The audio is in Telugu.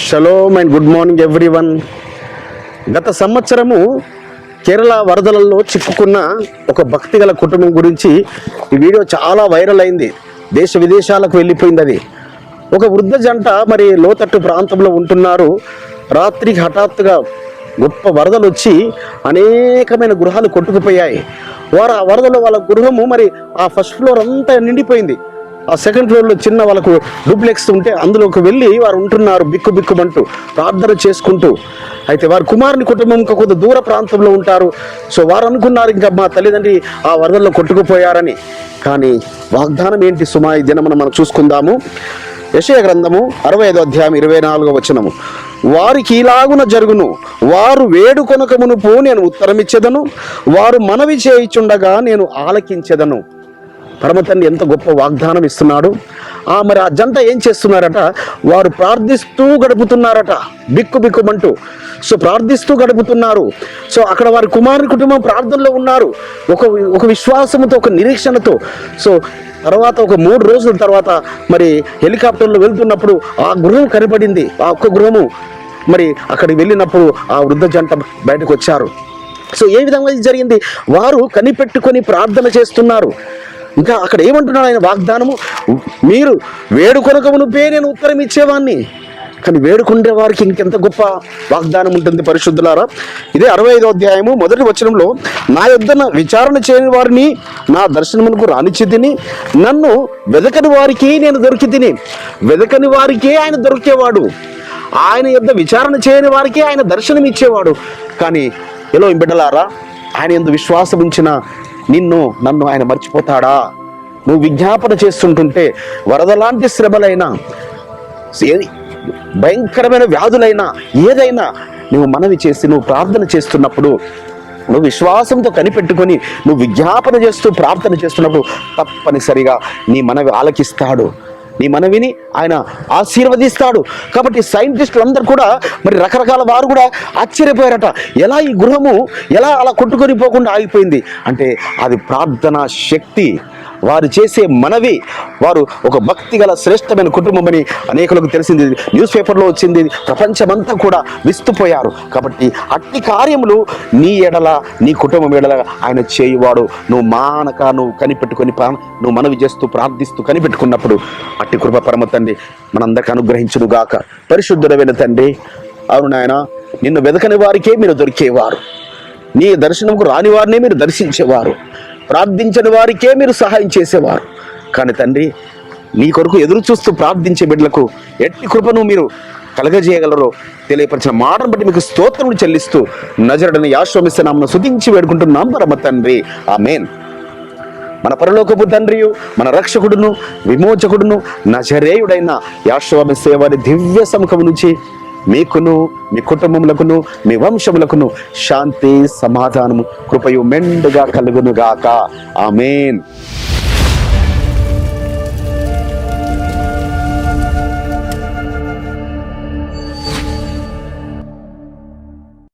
Shalom and good morning everyone. గత సంవత్సరము కేరళ వరదలలో చిక్కుకున్న ఒక భక్తిగల కుటుంబం గురించి ఈ వీడియో చాలా వైరల్ అయింది. దేశ విదేశాలకు వెళ్ళిపోయింది. అది ఒక వృద్ధ జంట మరి లోతట్టు ప్రాంతంలో ఉంటున్నారు. రాత్రికి హఠాత్తుగా గొప్ప వరదలు వచ్చి అనేకమైన గృహాలు కొట్టుకుపోయాయి. వారు ఆ వరదలో వాళ్ళ గృహము మరి ఆ ఫస్ట్ ఫ్లోర్ అంతా నిండిపోయింది. ఆ సెకండ్ ఫ్లోర్లో చిన్న వాళ్ళకు డూప్లెక్స్ ఉంటే అందులోకి వెళ్ళి వారు ఉంటున్నారు బిక్కుమంటూ ప్రార్థన చేసుకుంటూ. అయితే వారి కుమారుని కుటుంబం ఇంకా కొంత దూర ప్రాంతంలో ఉంటారు. సో వారు అనుకున్నారు ఇంకా మా తల్లిదండ్రి ఆ వరదల్లో కొట్టుకుపోయారని. కానీ వాగ్దానం ఏంటి సుమా ఈ దినం మనం చూసుకుందాము. యెషయా గ్రంథము 65వ అధ్యాయం 24వ వచనము. వారికి ఇలాగున జరుగును, వారు వేడుకొనక మునుపు నేను ఉత్తరమిచ్చేదను, వారు మనవి చేయిచుండగా నేను ఆలకించెదను. పరమతండ్రి ఎంత గొప్ప వాగ్దానం ఇస్తున్నాడు. మరి ఆ జంట ఏం చేస్తున్నారట? వారు ప్రార్థిస్తూ గడుపుతున్నారట, బిక్కుమంటూ. సో ప్రార్థిస్తూ గడుపుతున్నారు. సో అక్కడ వారి కుమారుని కుటుంబం ప్రార్థనలో ఉన్నారు, ఒక విశ్వాసంతో, ఒక నిరీక్షణతో. సో తర్వాత ఒక 3 రోజుల తర్వాత మరి హెలికాప్టర్లో వెళ్తున్నప్పుడు ఆ గృహం కనపడింది. ఆ ఒక్క గృహము మరి అక్కడికి వెళ్ళినప్పుడు ఆ వృద్ధ జంట బయటకు వచ్చారు. సో ఏ విధంగా జరిగింది? వారు కనిపెట్టుకొని ప్రార్థన చేస్తున్నారు. ఇంకా అక్కడ ఏమంటున్నాడు ఆయన వాగ్దానము? మీరు వేడుకొనక మునుపే నేను ఉత్తరం ఇచ్చేవాడిని. కానీ వేడుకుండే వారికి ఇంకెంత గొప్ప వాగ్దానం ఉంటుంది పరిశుద్ధులారా. ఇదే 65వ అధ్యాయము 1వ వచనంలో, నా యొద్ద విచారణ చేయని వారిని నా దర్శనమునకు రానిచ్చితిని, నన్ను వెదకని వారికి నేను దొరికి తిని. వెదకని వారికే ఆయన దొరికేవాడు, ఆయన యొద్ద విచారణ చేయని వారికే ఆయన దర్శనం ఇచ్చేవాడు. కానీ ఎలో బిడ్డలారా, ఆయన యందు విశ్వాసం ఉంచిన నన్ను ఆయన మర్చిపోతాడా? నువ్వు విజ్ఞాపన చేస్తుంటుంటే వరదలాంటి శ్రమలైనా, భయంకరమైన వ్యాధులైనా, ఏదైనా నువ్వు మనవి చేసి నువ్వు ప్రార్థన చేస్తున్నప్పుడు, నువ్వు విశ్వాసంతో కనిపెట్టుకొని నువ్వు విజ్ఞాపన చేస్తూ ప్రార్థన చేస్తున్నప్పుడు తప్పనిసరిగా నీ మనవి ఆలకిస్తాడు, నీ మనవిని ఆయన ఆశీర్వదిస్తాడు. కాబట్టి సైంటిస్టులు అందరూ కూడా మరి రకరకాల వారు కూడా ఆశ్చర్యపోయారట. ఎలా ఈ గృహము ఎలా అలా కొట్టుకొని పోకుండా ఆగిపోయింది అంటే అది ప్రార్థనా శక్తి. వారు చేసే మనవి, వారు ఒక భక్తి గల శ్రేష్టమైన కుటుంబం అని అనేకులకు తెలిసింది, న్యూస్ పేపర్లో వచ్చింది, ప్రపంచమంతా కూడా విస్తుపోయారు. కాబట్టి అట్టి కార్యములు నీ ఎడల, నీ కుటుంబం ఎడల ఆయన చేయువాడు. నువ్వు మానక నువ్వు కనిపెట్టుకొని నువ్వు మనవి చేస్తూ ప్రార్థిస్తూ కనిపెట్టుకున్నప్పుడు అట్టి కృప పరమ తండ్రి మనందరికి అనుగ్రహించును గాక. పరిశుద్ధుడైన తండ్రి, అవును నాయన, నిన్ను వెదకని వారికే మీరు దొరికేవారు, నీ దర్శనంకు రాని వారినే మీరు దర్శించేవారు, ప్రార్థించని వారికే మీరు సహాయం చేసేవారు. కానీ తండ్రి, నీ కొరకు ఎదురు చూస్తూ ప్రార్థించే బిడ్డలకు ఎట్టి కృపను మీరు కలగజేయగలరో తెలియపరిచిన మాటను బట్టి మీకు స్తోత్రములు చెల్లిస్తూ నజరుడైన యేసు నామమున స్తుతించి వేడుకుంటున్నాం పరమ తండ్రి, ఆమేన్. మన పరలోకపు తండ్రియు, మన రక్షకుడును, విమోచకుడును, నజరేయుడైన యేసు వారి దివ్య సముఖము నుంచి మీకును, మీ కుటుంబములకును, మీ వంశములకును శాంతి, సమాధానము, కృపయు మెండుగా కలుగును గాక. ఆమేన్.